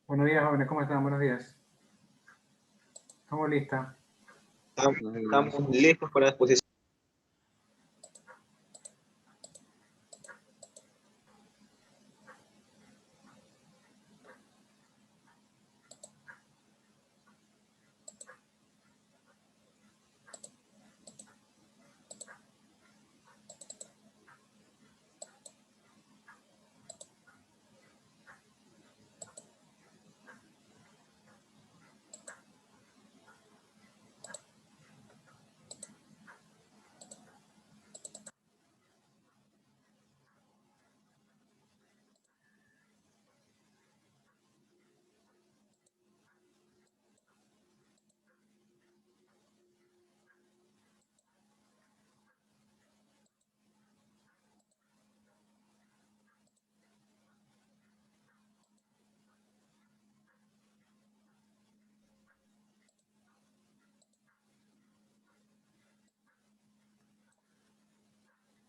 Buenos días, jóvenes, ¿cómo están? Buenos días. ¿Estamos lista? Estamos listos para la exposición.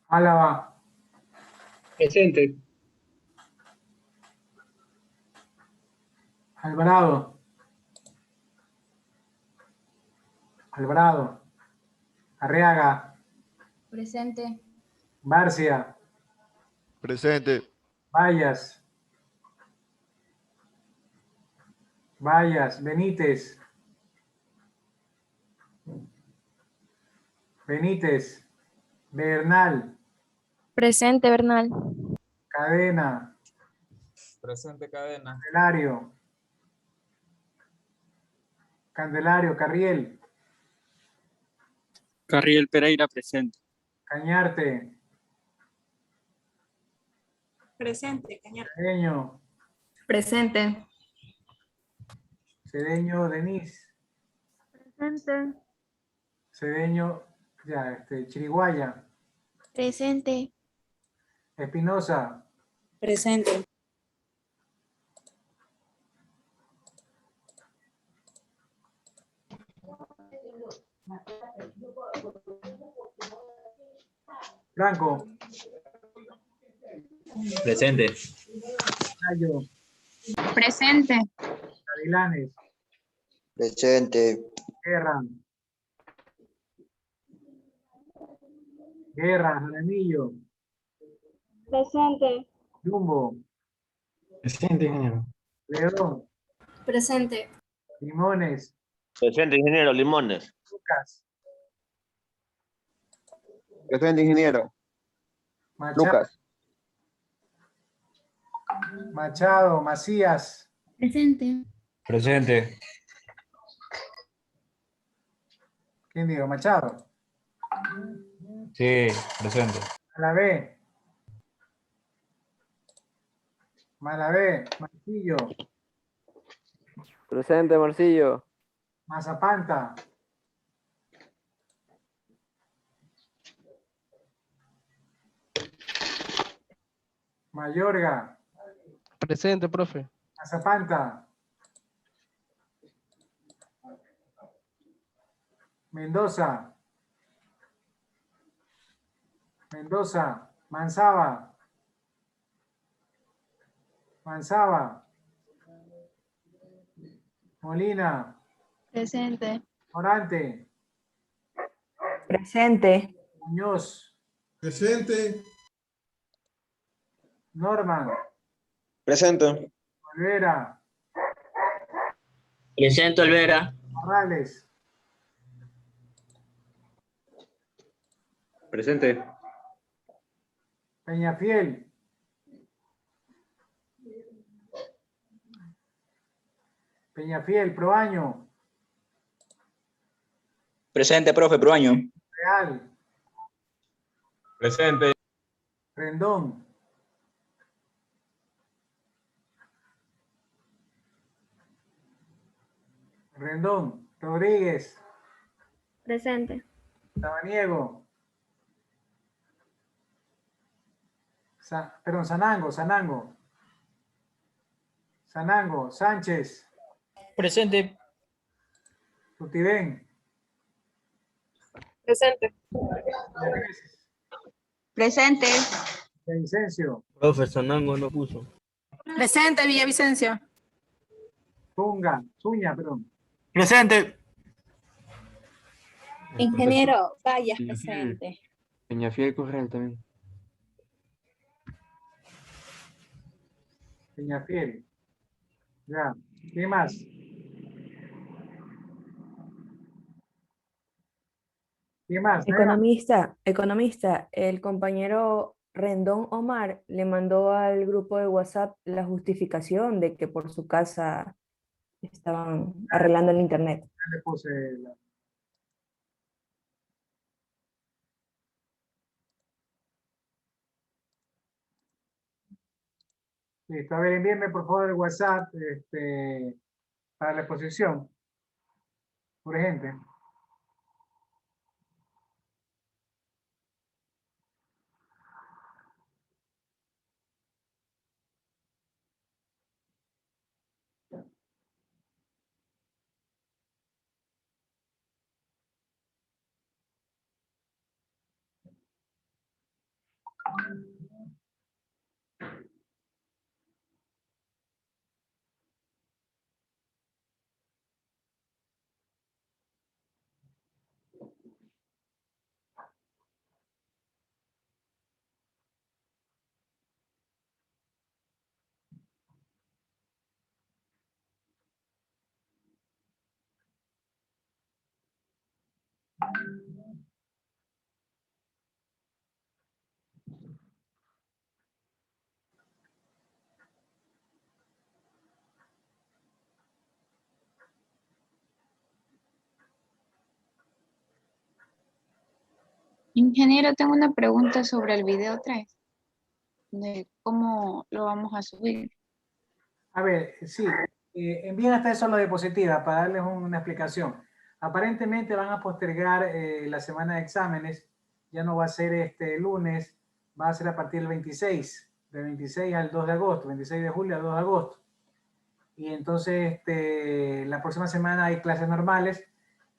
Álava, Presente. Alvarado, Alvarado, Arriaga, Presente. Barcia, Presente. Vallas, Benítez, Bernal, Presente, Bernal. Cadena, Presente Cadena. Candelario, Carriel, Carriel Pereira, presente. Cañarte, Presente, Cañar. Cedeño, Presente. Cedeño, Denise, Presente. Cedeño, Chiriguaya, Presente. Espinosa, Presente. Franco, Presente. Cayo, Presente. Gavilanes, Presente. Guerra, Jaramillo, Presente. Jumbo, Presente, ingeniero. León, Presente. Limones, Presente, ingeniero Limones. Lucas, Presente, ingeniero. Machado, Macías, Presente. Presente. ¿quién digo? Machado, Sí, presente. Malavé, Martillo, Presente, Marcillo. Mazapanta, Mayorga, Presente, profe. Mazapanta, Mendoza, Manzaba, Molina, Presente. Morante, Presente. Muñoz, Presente. Norman, Presente. Olvera, Presente, Olvera. Morales, Presente. Peñafiel, Proaño, Presente, profe Pruaño. Real, Presente. Rendón, Rodríguez, Presente. Samaniego, Sanango, Sánchez, Presente. Tutibén, Presente. Presente. Vicencio, Profe, Sanango no puso. Presente, Villavicencio. Zuña, perdón. Presente. Ingeniero Vallas, presente. Peñafiel Correa también. Peñafiel. Ya. ¿Qué más? ¿Qué más? Economista, el compañero Rendón Omar le mandó al grupo de WhatsApp la justificación de que por su casa estaban arreglando el internet. Ya le puse la- Listo. A ver, envíenme por favor el WhatsApp para la exposición. Urgente. Ingeniero, tengo una pregunta sobre el video 3, de cómo lo vamos a subir. A ver, sí, envíen hasta eso la diapositiva para darles una explicación. Aparentemente van a postergar la semana de exámenes, ya no va a ser este lunes, va a ser a partir del 26, del 26 al 2 de agosto, 26 de julio al 2 de agosto. Y entonces la próxima semana hay clases normales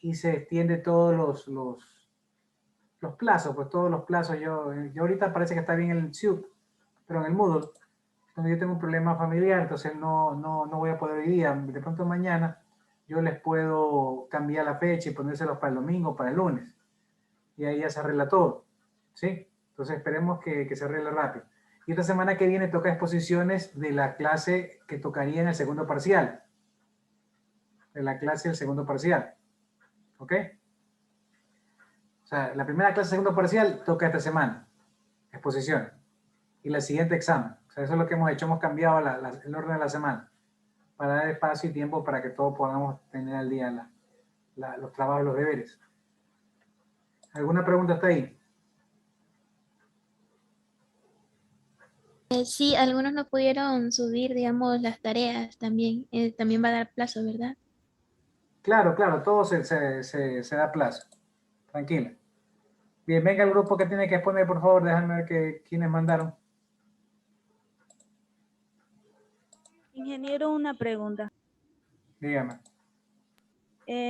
y se extiende todos los plazos, pues todos los plazos. Yo ahorita parece que está bien el Zoom, pero en el Moodle donde yo tengo un problema familiar, entonces no voy a poder hoy día. De pronto mañana yo les puedo cambiar la fecha y ponérselos para el domingo, para el lunes. Y ahí ya se arregla todo. ¿Sí? Entonces esperemos que se arregle rápido. Y esta semana que viene toca exposiciones de la clase que tocaría en el segundo parcial. De la clase del segundo parcial. ¿Ok? O sea, la primera clase del segundo parcial toca esta semana. Exposición. Y la siguiente examen. O sea, eso es lo que hemos hecho. Hemos cambiado el orden de la semana para dar espacio y tiempo para que todos podamos tener al día los trabajos y los deberes. ¿Alguna pregunta hasta ahí? Sí, algunos no pudieron subir, digamos, las tareas también. También va a dar plazo, ¿verdad? Claro, todo se da plazo. Tranquila. Bien, venga el grupo que tiene que exponer, por favor. Déjame ver quiénes mandaron. Ingeniero, una pregunta. Dígame.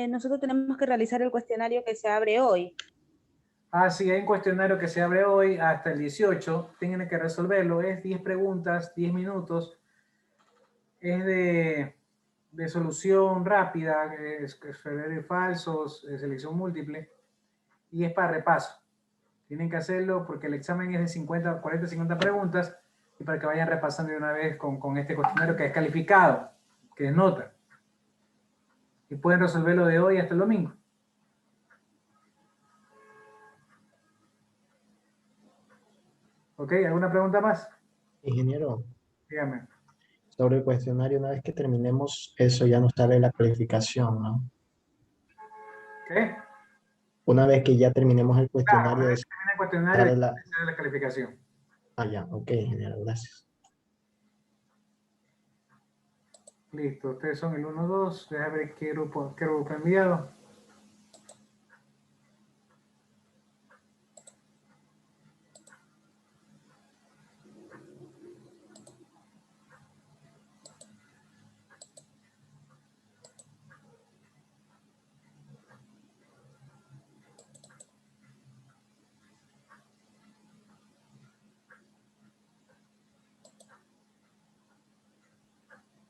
Nosotros tenemos que realizar el cuestionario que se abre hoy. Ah, sí, hay un cuestionario que se abre hoy hasta el 18. Tienen que resolverlo. Es 10 preguntas, 10 minutos. Es de solución rápida, es verdadero y falsos, selección múltiple. Y es para repaso. Tienen que hacerlo porque el examen es de 40, 50 preguntas y para que vayan repasando de una vez con este cuestionario que es calificado, que es nota. Y pueden resolverlo de hoy hasta el domingo. ¿Ok? ¿Alguna pregunta más? Ingeniero, Dígame. sobre el cuestionario, una vez que terminemos eso ya nos sale la calificación, ¿no? ¿Qué? Una vez que ya terminemos el Claro, cuestionario, una vez que termine el cuestionario, sale sale la calificación. Ah, ya, ok, ingeniero, gracias. Listo, ustedes son el 1, 2. Déjame ver qué grupo he enviado.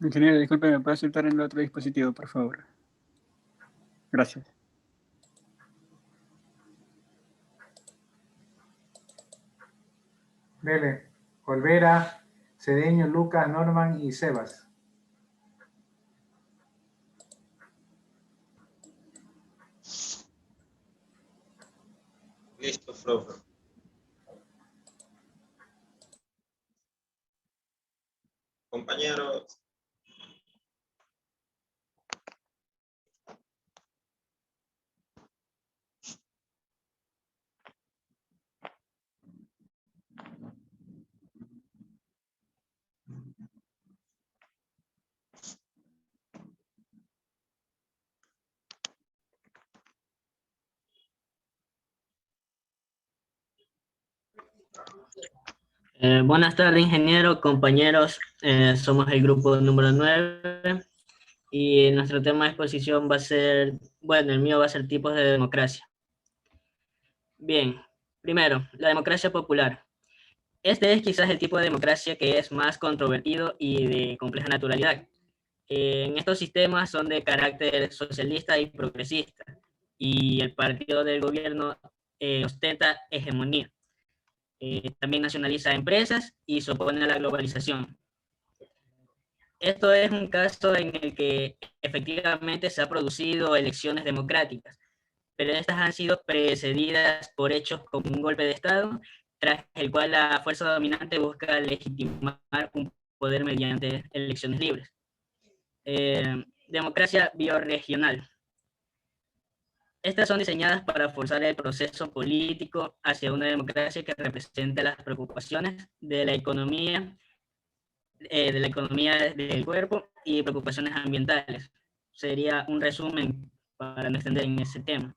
Ingeniero, disculpe, ¿me puede soltar en el otro dispositivo, por favor? Gracias. Dele. Olvera, Cedeño, Lucas, Norman y Sebas. Listo, profe. Compañeros. Buenas tardes, ingeniero, compañeros. Somos el grupo número 9 y nuestro tema de exposición va a ser, bueno, el mío va a ser tipos de democracia. Bien, primero, la democracia popular. Este es quizás el tipo de democracia que es más controvertido y de compleja naturalidad. En estos sistemas son de carácter socialista y progresista, y el partido del gobierno ostenta hegemonía. También nacionaliza empresas y se opone a la globalización. Esto es un caso en el que efectivamente se han producido elecciones democráticas, pero estas han sido precedidas por hechos como un golpe de Estado, tras el cual la fuerza dominante busca legitimar un poder mediante elecciones libres. Democracia biorregional. Estas son diseñadas para forzar el proceso político hacia una democracia que represente las preocupaciones de la economía del cuerpo y preocupaciones ambientales. Sería un resumen para no extender en ese tema.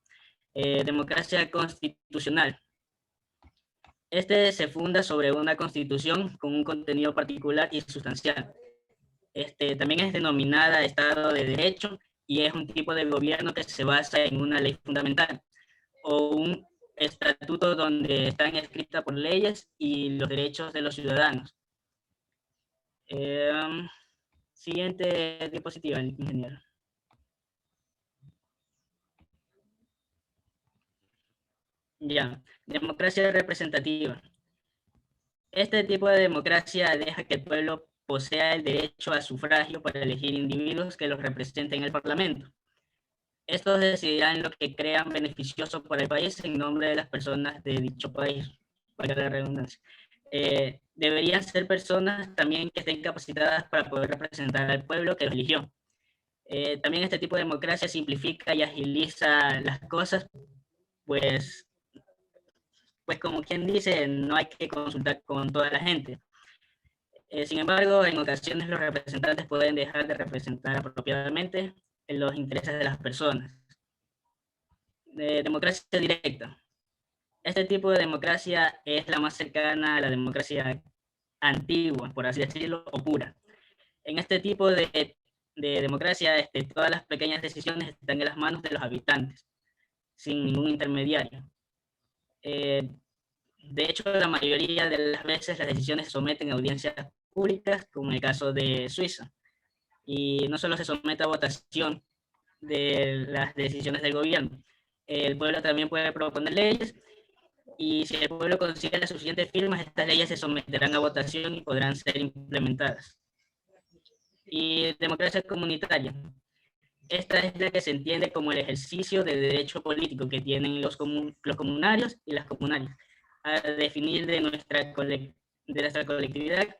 Democracia constitucional. Este se funda sobre una constitución con un contenido particular y sustancial. También es denominada Estado de Derecho y es un tipo de gobierno que se basa en una ley fundamental o un estatuto donde están escritas por leyes y los derechos de los ciudadanos. Siguiente diapositiva, ingeniero. Ya, democracia representativa. Este tipo de democracia deja que el pueblo posea el derecho a sufragio para elegir individuos que los representen en el Parlamento. Estos decidirán lo que crean beneficioso para el país en nombre de las personas de dicho país, para la redundancia. Deberían ser personas también que estén capacitadas para poder representar al pueblo que los eligió. También este tipo de democracia simplifica y agiliza las cosas, pues como quien dice, no hay que consultar con toda la gente. Sin embargo, en ocasiones los representantes pueden dejar de representar apropiadamente los intereses de las personas. Democracia directa. Este tipo de democracia es la más cercana a la democracia antigua, por así decirlo, o pura. En este tipo de democracia, todas las pequeñas decisiones están en las manos de los habitantes, sin ningún intermediario. De hecho, la mayoría de las veces las decisiones se someten a audiencias públicas, como en el caso de Suiza. Y no solo se somete a votación de las decisiones del gobierno, el pueblo también puede proponer leyes, y si el pueblo consigue las suficientes firmas, estas leyes se someterán a votación y podrán ser implementadas. Y democracia comunitaria. Esta es la que se entiende como el ejercicio de derecho político que tienen los comunarios y las comunarias a definir de nuestra colectividad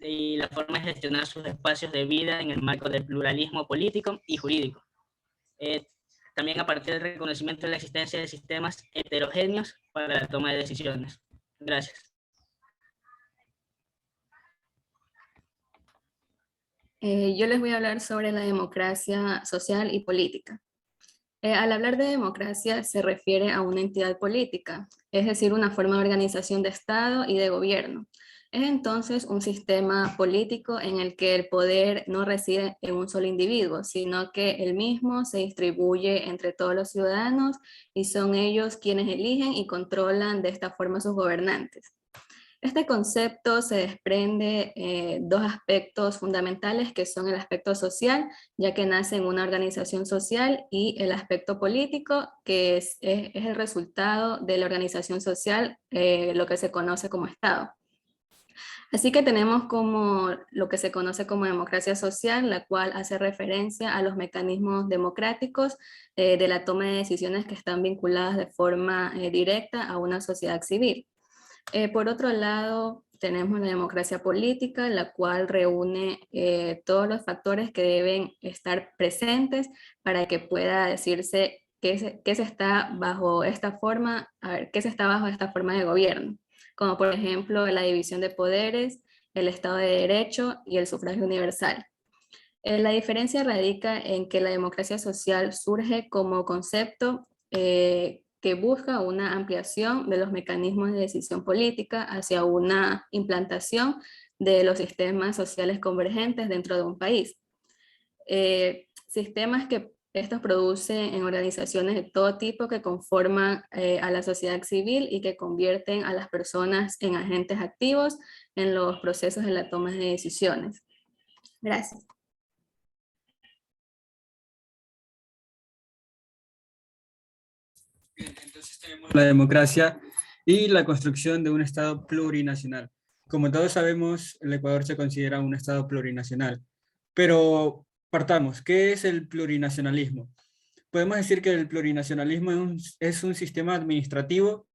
y la forma de gestionar sus espacios de vida en el marco del pluralismo político y jurídico. También a partir del reconocimiento de la existencia de sistemas heterogéneos para la toma de decisiones. Gracias. Yo les voy a hablar sobre la democracia social y política. Al hablar de democracia se refiere a una entidad política, es decir, una forma de organización de Estado y de gobierno. Es entonces un sistema político en el que el poder no reside en un solo individuo, sino que el mismo se distribuye entre todos los ciudadanos y son ellos quienes eligen y controlan de esta forma a sus gobernantes. Este concepto se desprende dos aspectos fundamentales que son el aspecto social, ya que nace en una organización social, y el aspecto político, que es el resultado de la organización social, lo que se conoce como Estado. Así que tenemos como lo que se conoce como democracia social, la cual hace referencia a los mecanismos democráticos de la toma de decisiones que están vinculadas de forma directa a una sociedad civil. Por otro lado, tenemos la democracia política, la cual reúne todos los factores que deben estar presentes para que pueda decirse que se está bajo esta forma, qué se está bajo esta forma de gobierno, como por ejemplo la división de poderes, el Estado de Derecho y el sufragio universal. La diferencia radica en que la democracia social surge como concepto que busca una ampliación de los mecanismos de decisión política hacia una implantación de los sistemas sociales convergentes dentro de un país. Sistemas que estos producen en organizaciones de todo tipo que conforman a la sociedad civil y que convierten a las personas en agentes activos en los procesos de la toma de decisiones. Gracias. Entonces tenemos la democracia y la construcción de un Estado plurinacional. Como todos sabemos, el Ecuador se considera un Estado plurinacional. Pero partamos, ¿qué es el plurinacionalismo? Podemos decir que el plurinacionalismo es un sistema administrativo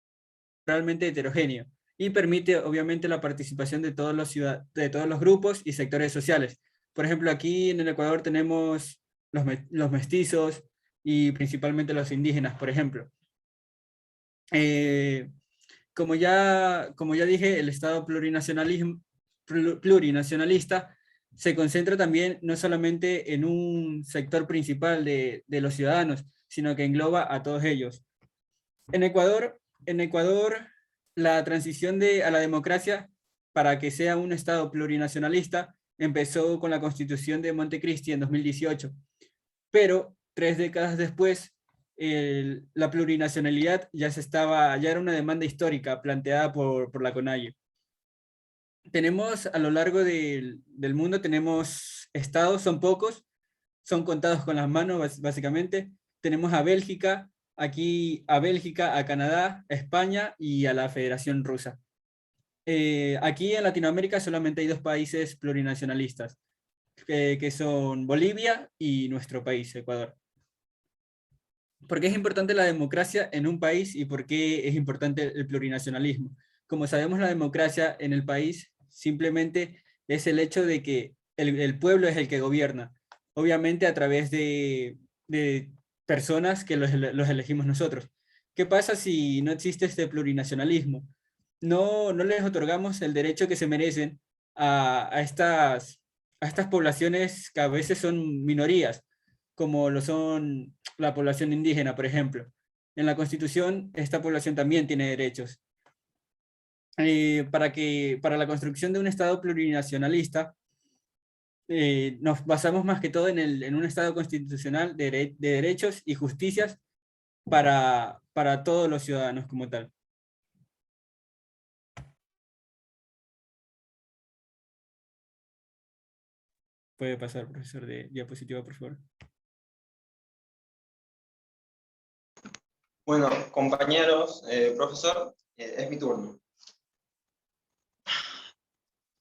realmente heterogéneo y permite obviamente la participación de todos los grupos y sectores sociales. Por ejemplo, aquí en el Ecuador tenemos los mestizos y principalmente los indígenas, por ejemplo. Como ya dije, el Estado plurinacionalista se concentra también no solamente en un sector principal de los ciudadanos, sino que engloba a todos ellos. En Ecuador, la transición a la democracia para que sea un Estado plurinacionalista empezó con la Constitución de Montecristi en 2018, pero 3 décadas después la plurinacionalidad ya era una demanda histórica planteada por la CONAIE. Tenemos a lo largo del mundo, tenemos estados, son pocos, son contados con las manos básicamente. Tenemos a Bélgica, a Canadá, a España y a la Federación Rusa. Aquí en Latinoamérica solamente hay 2 países plurinacionalistas, que son Bolivia y nuestro país, Ecuador. ¿Por qué es importante la democracia en un país y por qué es importante el plurinacionalismo? Como sabemos, la democracia en el país simplemente es el hecho de que el pueblo es el que gobierna, obviamente a través de personas que los elegimos nosotros. ¿Qué pasa si no existe este plurinacionalismo? No les otorgamos el derecho que se merecen a estas poblaciones que a veces son minorías, como lo son la población indígena, por ejemplo. En la Constitución, esta población también tiene derechos. Para la construcción de un Estado plurinacionalista, nos basamos más que todo en un Estado constitucional de derechos y justicias para todos los ciudadanos como tal. Puede pasar, profesor, de diapositiva, por favor. Bueno, compañeros, profesor, es mi turno.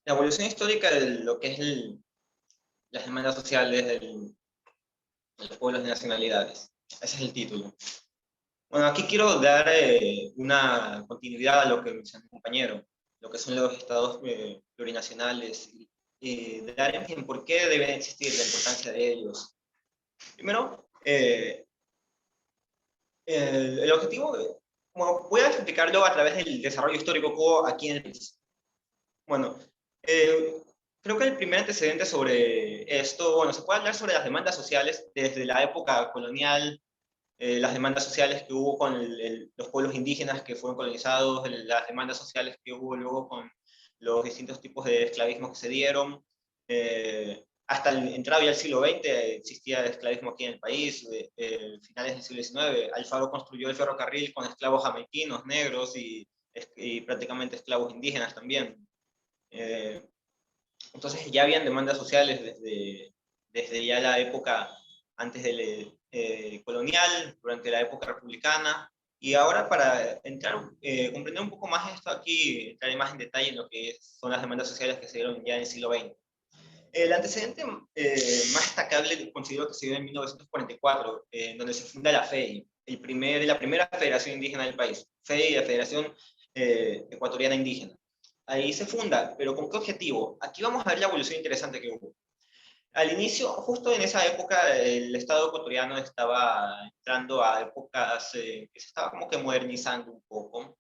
La evolución histórica de lo que es las demandas sociales de los pueblos y nacionalidades. Ese es el título. Bueno, aquí quiero dar una continuidad a lo que mencionó mi compañero, lo que son los estados plurinacionales, y dar énfasis en por qué deben existir, la importancia de ellos. Primero, el objetivo, como voy a explicarlo a través del desarrollo histórico aquí en el país. Bueno, creo que el primer antecedente sobre esto, bueno, se puede hablar sobre las demandas sociales desde la época colonial, las demandas sociales que hubo con los pueblos indígenas que fueron colonizados, las demandas sociales que hubo luego con los distintos tipos de esclavismo que se dieron. Hasta entrado ya el siglo XX existía esclavismo aquí en el país, finales del siglo XIX, Alfaro construyó el ferrocarril con esclavos jamaiquinos, negros, y y prácticamente esclavos indígenas también. Entonces ya habían demandas sociales desde ya la época antes del colonial, durante la época republicana, y ahora para comprender un poco más esto aquí, entraré más en detalle en lo que son las demandas sociales que se dieron ya en el siglo XX. El antecedente más destacable considero que se dio en 1944, donde se funda la FEI, la primera federación indígena del país, FEI, la Federación Ecuatoriana Indígena. Ahí se funda, pero ¿con qué objetivo? Aquí vamos a ver la evolución interesante que hubo. Al inicio, justo en esa época, el Estado ecuatoriano estaba entrando a épocas que se estaba como que modernizando un poco.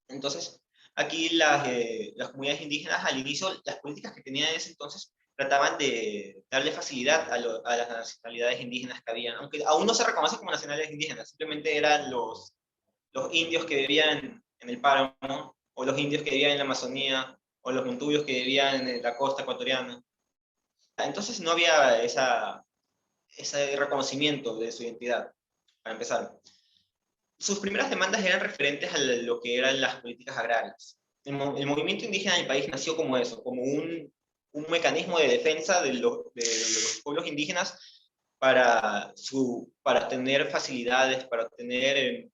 Entonces, aquí las comunidades indígenas, al inicio, las políticas que tenían en ese entonces trataban de darle facilidad a las nacionalidades indígenas que habían, aunque aún no se reconocen como nacionalidades indígenas, simplemente eran los indios que vivían en el páramo, o los indios que vivían en la Amazonía, o los montubios que vivían en la costa ecuatoriana. Entonces no había ese reconocimiento de su identidad, para empezar. Sus primeras demandas eran referentes a lo que eran las políticas agrarias. El movimiento indígena del país nació como eso, como un mecanismo de defensa de los pueblos indígenas para tener facilidades, para tener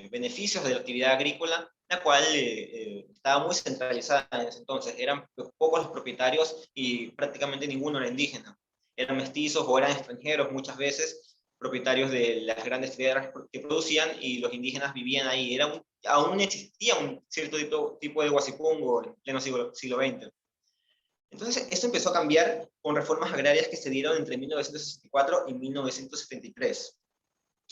beneficios de la actividad agrícola, la cual estaba muy centralizada en ese entonces. Eran pocos los propietarios y prácticamente ninguno era indígena. Eran mestizos o eran extranjeros muchas veces, propietarios de las grandes tierras que producían, y los indígenas vivían ahí. Aún existía un cierto tipo de guasipungo en pleno siglo XX. Entonces, esto empezó a cambiar con reformas agrarias que se dieron entre 1964 y 1973.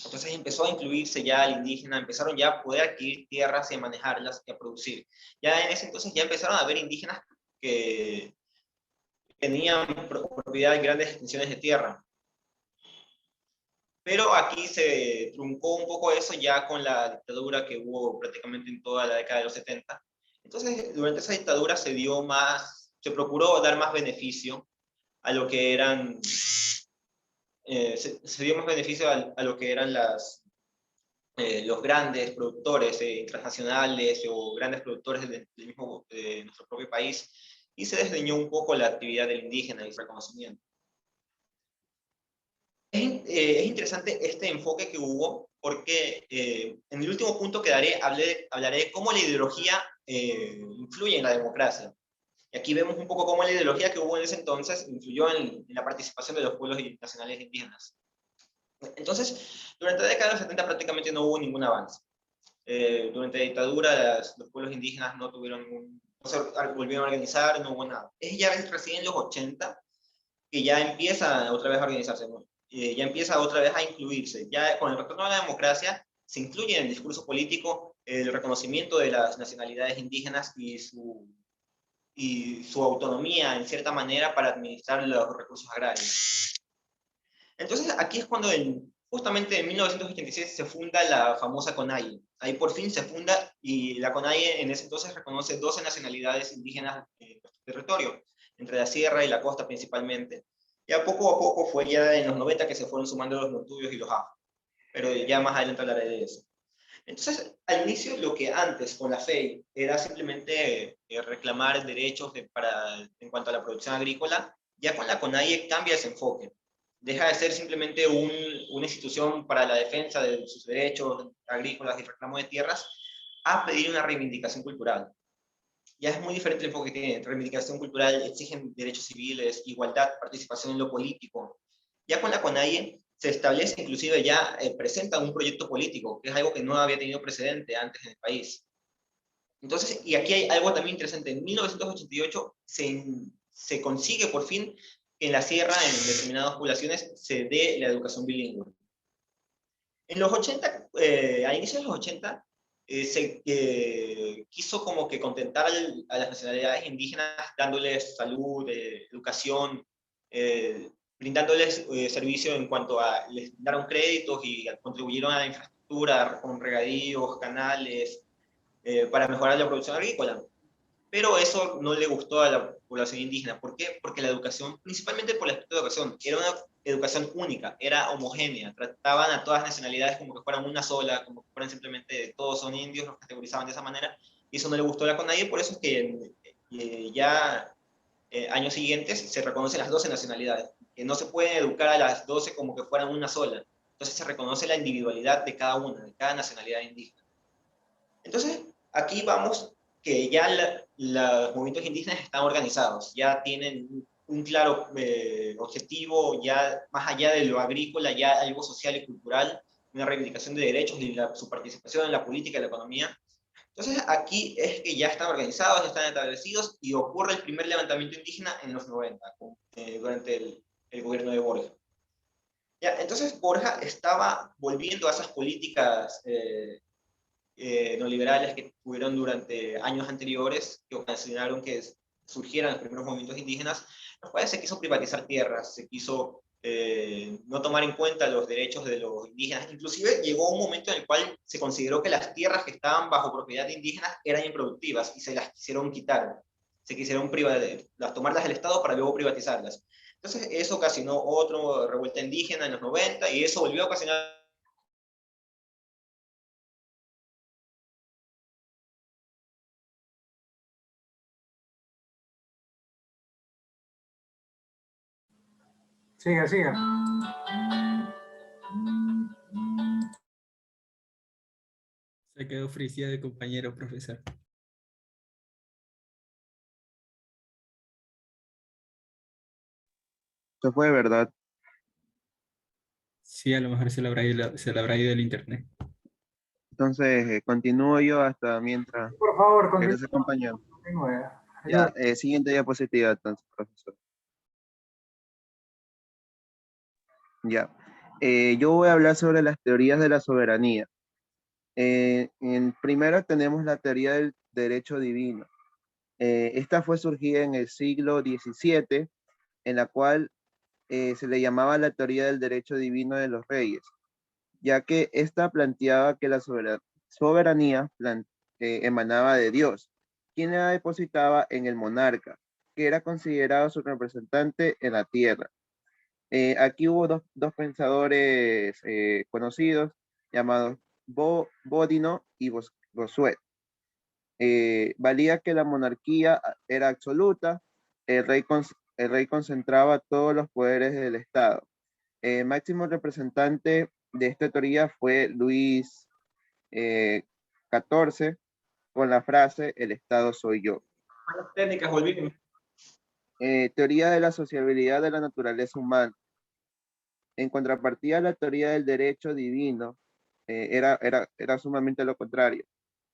Entonces empezó a incluirse ya el indígena, empezaron ya a poder adquirir tierras y a manejarlas y a producir. Ya en ese entonces ya empezaron a haber indígenas que tenían propiedad de grandes extensiones de tierra. Pero aquí se truncó un poco eso ya con la dictadura que hubo prácticamente en toda la década de los 70. Entonces, durante esa dictadura se procuró dar más beneficio a lo que eran, se dio más beneficio a lo que eran los grandes productores transnacionales o grandes productores de nuestro propio país, y se desdeñó un poco la actividad del indígena y su reconocimiento. Es interesante este enfoque que hubo, porque en el último punto que hablaré de cómo la ideología influye en la democracia. Y aquí vemos un poco cómo la ideología que hubo en ese entonces influyó en la participación de los pueblos nacionales indígenas. Entonces, durante la década de los 70 prácticamente no hubo ningún avance. Durante la dictadura los pueblos indígenas no se volvieron a organizar, no hubo nada. Es ya recién en los 80 que ya empieza otra vez a organizarse, ¿no? Ya empieza otra vez a incluirse. Ya con el retorno a la democracia se incluye en el discurso político el reconocimiento de las nacionalidades indígenas y su autonomía, en cierta manera, para administrar los recursos agrarios. Entonces, aquí es cuando justamente en 1986 se funda la famosa CONAIE. Ahí por fin se funda, y la CONAIE en ese entonces reconoce 12 nacionalidades indígenas en nuestro territorio, entre la sierra y la costa principalmente. Ya poco a poco fue ya en los 90 que se fueron sumando los montubios y los afros, pero ya más adelante hablaré de eso. Entonces, al inicio, lo que antes con la FEI era simplemente reclamar derechos en cuanto a la producción agrícola, ya con la CONAIE cambia ese enfoque. Deja de ser simplemente una institución para la defensa de sus derechos agrícolas y reclamo de tierras, a pedir una reivindicación cultural. Ya es muy diferente el enfoque que tiene. Reivindicación cultural, exigen derechos civiles, igualdad, participación en lo político. Ya con la CONAIE se establece, inclusive ya presentan un proyecto político, que es algo que no había tenido precedente antes en el país. Entonces, y aquí hay algo también interesante. En 1988 se consigue por fin que en la sierra, en determinadas poblaciones, se dé la educación bilingüe. En los 80, a inicios de los 80, se quiso como que contentar a las nacionalidades indígenas, dándoles salud, educación, brindándoles servicio en cuanto a, les daron créditos y contribuyeron a la infraestructura con regadíos, canales, para mejorar la producción agrícola. Pero eso no le gustó a la población indígena. ¿Por qué? Porque la educación, principalmente por el aspecto de educación, era una educación única, era homogénea, trataban a todas las nacionalidades como que fueran una sola, como que fueran simplemente todos son indios, los categorizaban de esa manera, y eso no le gustó a la CONAIE, por eso es que años siguientes se reconocen las 12 nacionalidades, que no se puede educar a las 12 como que fueran una sola, entonces se reconoce la individualidad de cada una, de cada nacionalidad indígena. Entonces, aquí vamos que ya los movimientos indígenas están organizados, ya tienen un claro objetivo, ya más allá de lo agrícola, ya algo social y cultural, una reivindicación de derechos y su participación en la política y la economía. Entonces, aquí es que ya están organizados, ya están establecidos, y ocurre el primer levantamiento indígena en los 90, durante el gobierno de Borja. Ya, entonces, Borja estaba volviendo a esas políticas neoliberales que tuvieron durante años anteriores, que ocasionaron que surgieran los primeros movimientos indígenas, los cuales se quiso privatizar tierras, se quiso no tomar en cuenta los derechos de los indígenas. Inclusive llegó un momento en el cual se consideró que las tierras que estaban bajo propiedad de indígenas eran improductivas y se las quisieron quitar. Se quisieron tomarlas del Estado para luego privatizarlas. Entonces eso ocasionó otra revuelta indígena en los 90 y eso volvió a ocasionar Siga, siga. Se quedó friciado de compañero, profesor. Eso fue verdad. Sí, a lo mejor se le habrá ido el internet. Entonces, continúo yo hasta mientras Por favor, regrese compañero. continúe. Ya, siguiente diapositiva, entonces, profesor. Ya. Yo voy a hablar sobre las teorías de la soberanía. Primero tenemos la teoría del derecho divino. Esta fue surgida en el siglo XVII, en la cual se le llamaba la teoría del derecho divino de los reyes, ya que esta planteaba que la soberanía emanaba de Dios, quien la depositaba en el monarca, que era considerado su representante en la tierra. Aquí hubo dos pensadores conocidos llamados Bodino y Bossuet. Valía que la monarquía era absoluta, el rey concentraba todos los poderes del Estado. Máximo representante de esta teoría fue Luis XIV, con la frase "el Estado soy yo". las técnicas, volvimos. Teoría de la sociabilidad de la naturaleza humana. En contrapartida a la teoría del derecho divino, era sumamente lo contrario.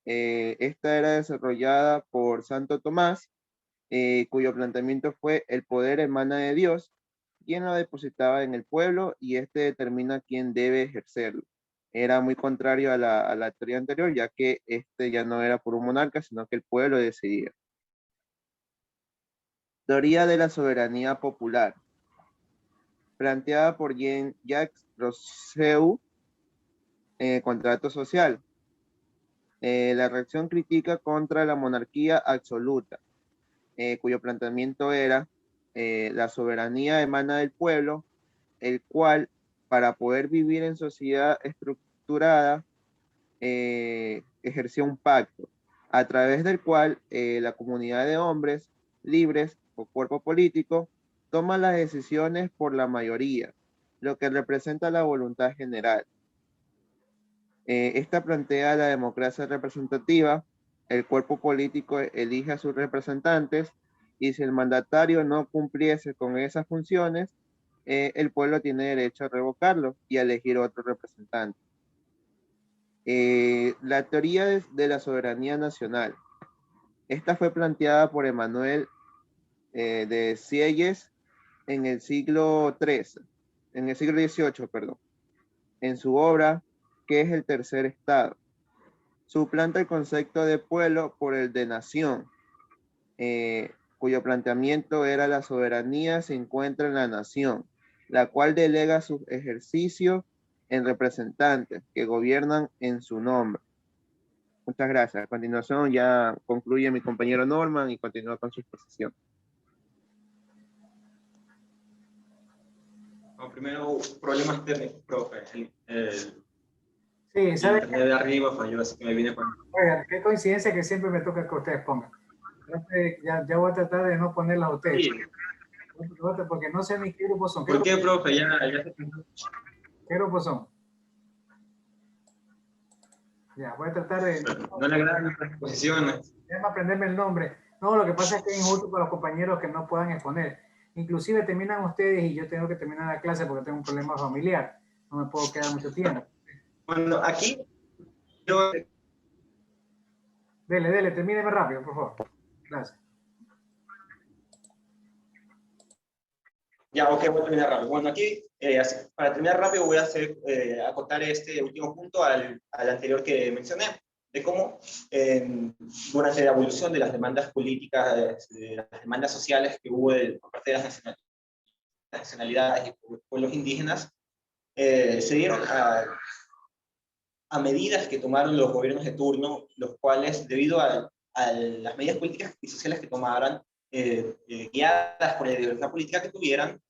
Esta era desarrollada por Santo Tomás, cuyo planteamiento fue: el poder emana de Dios, quien lo depositaba en el pueblo y este determina quién debe ejercerlo. Era muy contrario a la teoría anterior, ya que este ya no era por un monarca, sino que el pueblo decidía. Teoría de la soberanía popular, planteada por Jean-Jacques Rousseau, contrato social. La reacción crítica contra la monarquía absoluta, cuyo planteamiento era: la soberanía emana del pueblo, el cual, para poder vivir en sociedad estructurada, ejerció un pacto, a través del cual la comunidad de hombres libres o cuerpo político toma las decisiones por la mayoría, lo que representa la voluntad general. Esta plantea la democracia representativa. El cuerpo político elige a sus representantes y si el mandatario no cumpliese con esas funciones, el pueblo tiene derecho a revocarlo y a elegir otro representante. La teoría de la soberanía nacional. Esta fue planteada por Emmanuel de Sieyes en el siglo XVIII, perdón, en su obra ¿Qué es el tercer estado? Suplanta el concepto de pueblo por el de nación, cuyo planteamiento era: la soberanía se encuentra en la nación, la cual delega sus ejercicios en representantes que gobiernan en su nombre. Muchas gracias. A continuación ya concluye mi compañero Norman y continúa con su exposición. No, primero, problemas técnicos, profe. Sí, ¿sabes? Internet de arriba falló, así que me vine con... Oigan, qué coincidencia que siempre me toca que ustedes pongan. Ya voy a tratar de no ponerlas a ustedes. Sí. Porque no sé ni qué grupos son. ¿Por qué, profe? Ya ¿Qué grupos son? Ya, voy a tratar de... no le agradan nuestras exposiciones. Déjame aprenderme el nombre. No, lo que pasa es que es injusto para los compañeros que no puedan exponer. Inclusive terminan ustedes y yo tengo que terminar la clase porque tengo un problema familiar. No me puedo quedar mucho tiempo. Bueno, aquí yo... Dele, termíneme rápido, por favor. Gracias. Ya, ok, voy a terminar rápido. Bueno, aquí, para terminar rápido, voy a acotar este último punto al anterior que mencioné, de cómo durante la evolución de las demandas políticas, de las demandas sociales que hubo por parte de las nacionalidades y pueblos indígenas, se dieron a medidas que tomaron los gobiernos de turno, los cuales, debido a las medidas políticas y sociales que tomaran, guiadas por la ideología política que tuvieran,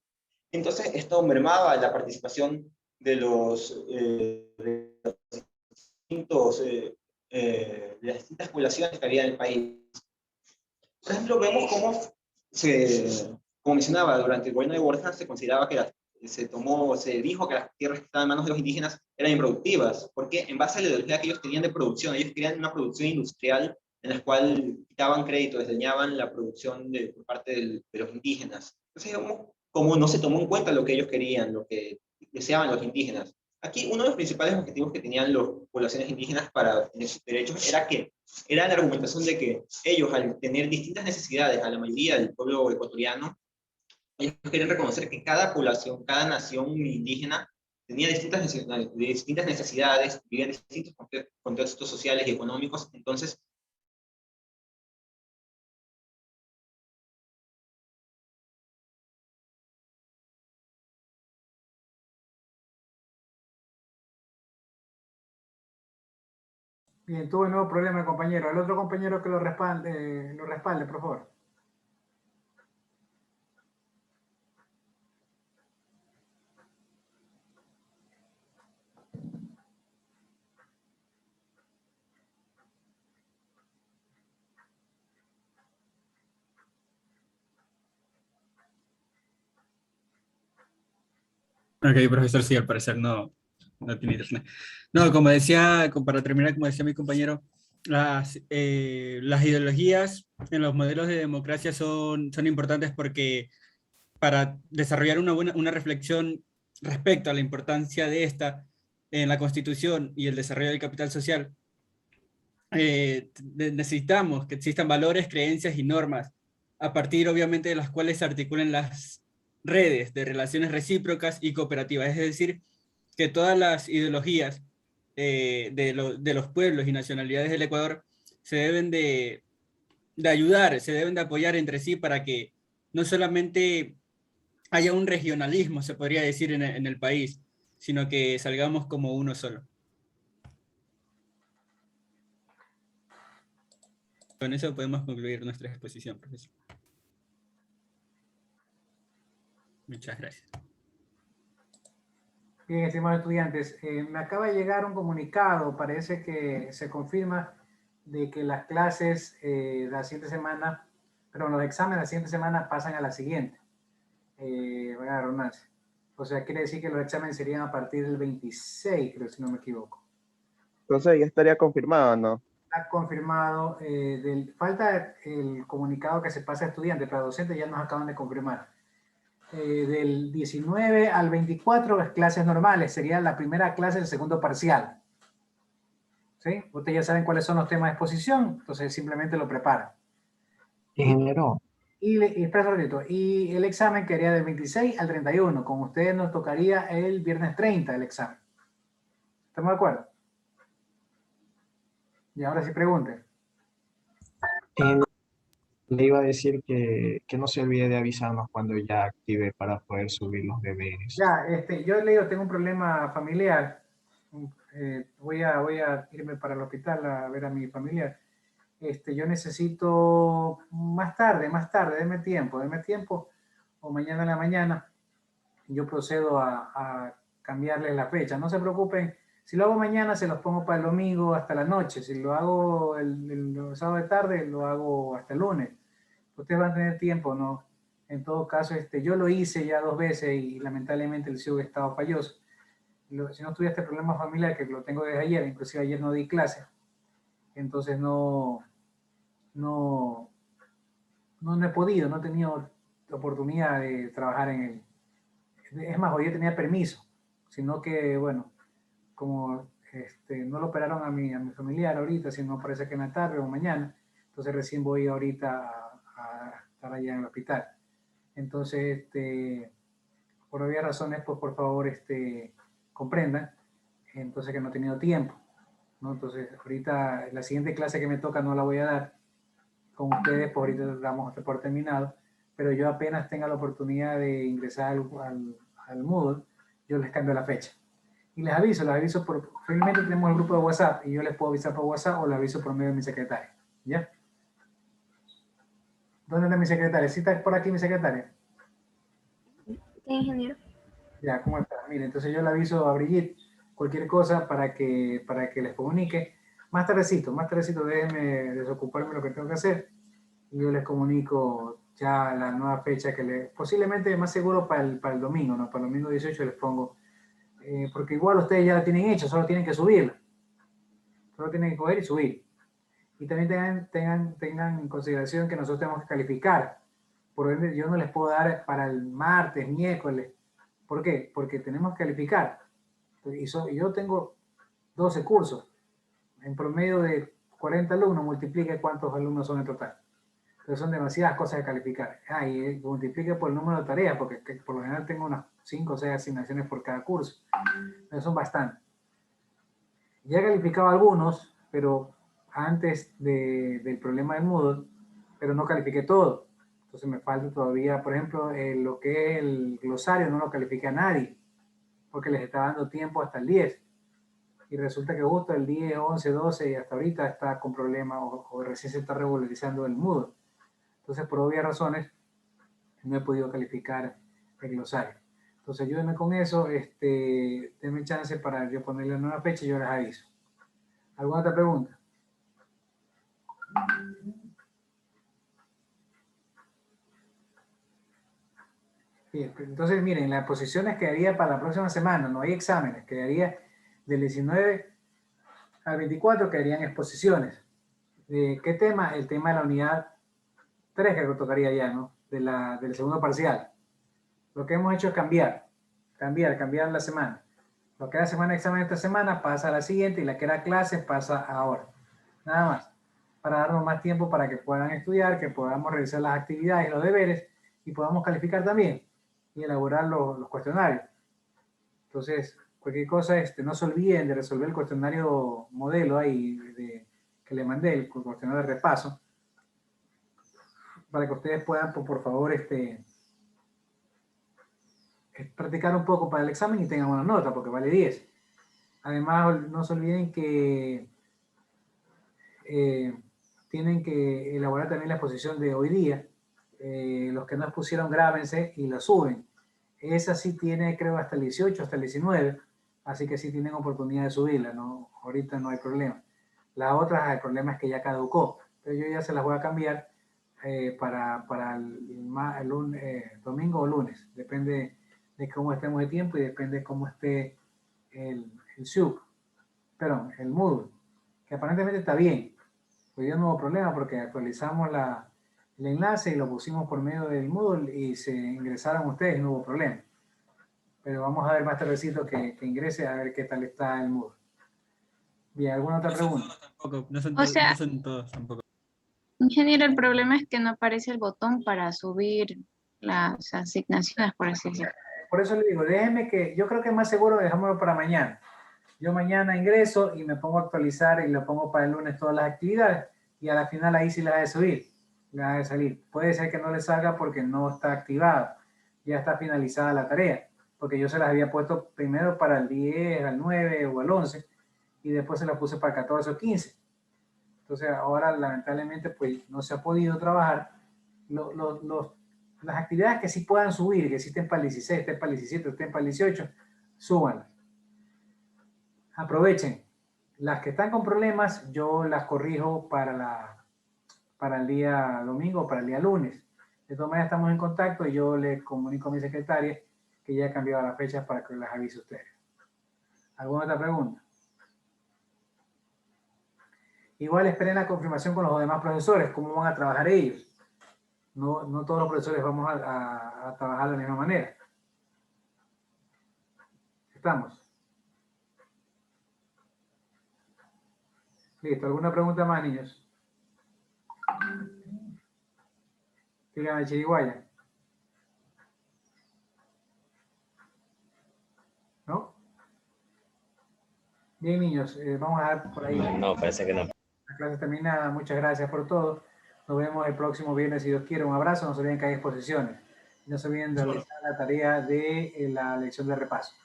entonces esto mermaba la participación de las distintas poblaciones que había en el país. Por ejemplo, vemos cómo como mencionaba, durante el gobierno de Borja se consideraba que se dijo que las tierras que estaban en manos de los indígenas eran improductivas, porque en base a la ideología que ellos tenían de producción, ellos querían una producción industrial en la cual quitaban crédito, desdeñaban la producción por parte de los indígenas. Entonces, como no se tomó en cuenta lo que ellos querían, lo que deseaban los indígenas. Aquí uno de los principales objetivos que tenían las poblaciones indígenas para tener sus derechos era la argumentación de que ellos, al tener distintas necesidades a la mayoría del pueblo ecuatoriano, ellos querían reconocer que cada población, cada nación indígena tenía distintas necesidades, vivía en distintos contextos sociales y económicos. Entonces, bien, tuve un nuevo problema, compañero. El otro compañero que lo respalde, por favor. Ok, profesor, sí, al parecer no tiene internet. No, como decía, para terminar, como decía mi compañero, las ideologías en los modelos de democracia son importantes porque para desarrollar una reflexión respecto a la importancia de esta en la Constitución y el desarrollo del capital social, necesitamos que existan valores, creencias y normas, a partir obviamente de las cuales se articulen las redes de relaciones recíprocas y cooperativas, es decir, que todas las ideologías de los pueblos y nacionalidades del Ecuador se deben de ayudar, se deben de apoyar entre sí para que no solamente haya un regionalismo, se podría decir, en el país, sino que salgamos como uno solo. Con eso podemos concluir nuestra exposición, profesor. Muchas gracias. Bien, estimados estudiantes, me acaba de llegar un comunicado, parece que se confirma de que las clases la siguiente semana, perdón, los exámenes la siguiente semana pasan a la siguiente. Voy a redundancia. O sea, quiere decir que los exámenes serían a partir del 26, creo, si no me equivoco. Entonces ya estaría confirmado, ¿no? Está confirmado. Falta el comunicado que se pasa a estudiantes, pero a docentes ya nos acaban de confirmar. Del 19 al 24 es clases normales, sería la primera clase del segundo parcial. ¿Sí? Ustedes ya saben cuáles son los temas de exposición, entonces simplemente lo preparan. Ingeniero. Espera un ratito. Y el examen quedaría del 26 al 31. Con ustedes nos tocaría el viernes 30 el examen. ¿Estamos de acuerdo? Y ahora sí pregunten. Le iba a decir que no se olvide de avisarnos cuando ya active para poder subir los deberes. Ya, yo le digo, tengo un problema familiar. Voy a irme para el hospital a ver a mi familiar. Yo necesito más tarde, denme tiempo, o mañana en la mañana. yo procedo a cambiarles la fecha. No se preocupen, si lo hago mañana se los pongo para el domingo hasta la noche, si lo hago el sábado de tarde lo hago hasta el lunes. Ustedes van a tener tiempo, ¿no? En todo caso, yo lo hice ya 2 veces y lamentablemente el SIUG estaba falloso. Si no tuviera este problema familiar, que lo tengo desde ayer, inclusive ayer no di clase, entonces no he podido, no he tenido oportunidad de trabajar en él. Es más, hoy tenía permiso, sino que, bueno, como no lo operaron a mi familiar ahorita, sino parece que en la tarde o mañana, entonces recién voy ahorita a estar allá en el hospital. Entonces, por obvias razones, pues por favor, comprendan, entonces que no he tenido tiempo, ¿no? Entonces, ahorita la siguiente clase que me toca no la voy a dar con ustedes, pues ahorita damos por terminado, pero yo apenas tenga la oportunidad de ingresar al Moodle, yo les cambio la fecha. Y les aviso finalmente tenemos el grupo de WhatsApp y yo les puedo avisar por WhatsApp o les aviso por medio de mi secretaria. ¿Ya? ¿Dónde está mi secretaria? ¿Sí está por aquí mi secretaria? Sí, ingeniero. Ya, ¿cómo está? Mire, entonces yo le aviso a Brigitte cualquier cosa para que les comunique. Más tardecito, déjenme desocuparme lo que tengo que hacer y yo les comunico ya la nueva fecha que posiblemente más seguro para el domingo, ¿no? Para el domingo 18 les pongo, porque igual ustedes ya la tienen hecha, solo tienen que subirla. Solo tienen que coger y subir. Y también tengan en consideración que nosotros tenemos que calificar. Por ende, yo no les puedo dar para el martes, miércoles. ¿Por qué? Porque tenemos que calificar. Y yo tengo 12 cursos. En promedio de 40 alumnos, multiplique cuántos alumnos son en total. Entonces son demasiadas cosas de calificar. Y multiplique por el número de tareas, porque por lo general tengo unas 5 o 6 asignaciones por cada curso. Entonces son bastantes. Ya he calificado algunos, pero antes del problema del Moodle, pero no califiqué todo. Entonces me falta todavía, por ejemplo, lo que es el glosario no lo califiqué a nadie, porque les estaba dando tiempo hasta el 10. Y resulta que justo el 10, 11, 12 y hasta ahorita está con problemas o recién se está regularizando el Moodle. Entonces, por obvias razones, no he podido calificar el glosario. Entonces, ayúdenme con eso, denme chance para yo ponerle la nueva fecha y yo les aviso. ¿Alguna otra pregunta? Bien, entonces miren, las posiciones quedaría para la próxima semana, no hay exámenes, quedaría del 19 al 24, quedarían exposiciones. ¿Qué tema? El tema de la unidad 3 que tocaría ya, ¿no? Del segundo parcial. Lo que hemos hecho es cambiar la semana. Lo que era semana de examen esta semana pasa a la siguiente y la que era clase pasa ahora. Nada más. Para darnos más tiempo para que puedan estudiar, que podamos realizar las actividades y los deberes y podamos calificar también y elaborar los cuestionarios. Entonces, cualquier cosa, no se olviden de resolver el cuestionario modelo ahí que le mandé, el cuestionario de repaso, para que ustedes puedan, por favor, practicar un poco para el examen y tengan una nota, porque vale 10. Además, no se olviden que tienen que elaborar también la exposición de hoy día. Los que no expusieron, grábense y la suben. Esa sí tiene, creo, hasta el 18, hasta el 19, así que sí tienen oportunidad de subirla, ¿no? Ahorita no hay problema. Las otras, el problema es que ya caducó, pero yo ya se las voy a cambiar para el domingo o lunes, depende de cómo estemos de tiempo y depende de cómo esté el Moodle, que aparentemente está bien. Hoy día no hubo problema porque actualizamos el enlace y lo pusimos por medio del Moodle y se ingresaron ustedes y no hubo problema. Pero vamos a ver más tardecito que ingrese a ver qué tal está el Moodle. Bien, ¿alguna otra pregunta? No son todos tampoco. Ingeniero, el problema es que no aparece el botón para subir las asignaciones, por así decirlo. Por eso le digo, déjeme que, yo creo que es más seguro dejámoslo para mañana. Yo mañana ingreso y me pongo a actualizar y lo pongo para el lunes todas las actividades y a la final ahí sí la de subir, la de salir. Puede ser que no le salga porque no está activada, ya está finalizada la tarea, porque yo se las había puesto primero para el 10, al 9 o al 11 y después se las puse para el 14 o 15. Entonces ahora lamentablemente pues no se ha podido trabajar. Los Las actividades que sí puedan subir, que sí estén para el 16, estén para el 17, estén para el 18, súbanlas. Aprovechen. Las que están con problemas, yo las corrijo para el día domingo o para el día lunes. De todas maneras, estamos en contacto y yo le comunico a mi secretaria que ya ha cambiado las fechas para que las avise a ustedes. ¿Alguna otra pregunta? Igual esperen la confirmación con los demás profesores, cómo van a trabajar ellos. No todos los profesores vamos a trabajar de la misma manera. ¿Estamos? Listo. ¿Alguna pregunta más, niños? Díganme, Chiriguaya. ¿No? Bien, niños, vamos a dar por ahí. No, parece que no. La clase terminada. Muchas gracias por todo. Nos vemos el próximo viernes, si Dios quiere. Un abrazo. No se olviden que hay exposiciones. No se olviden de realizar la tarea de la lección de repaso.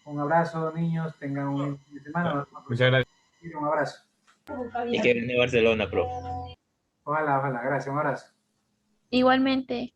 Un abrazo, niños. Tengan un buen fin de semana. Muchas gracias. Un abrazo. Y que viene Barcelona, profe. Ojalá, ojalá. Gracias. Un abrazo. Igualmente.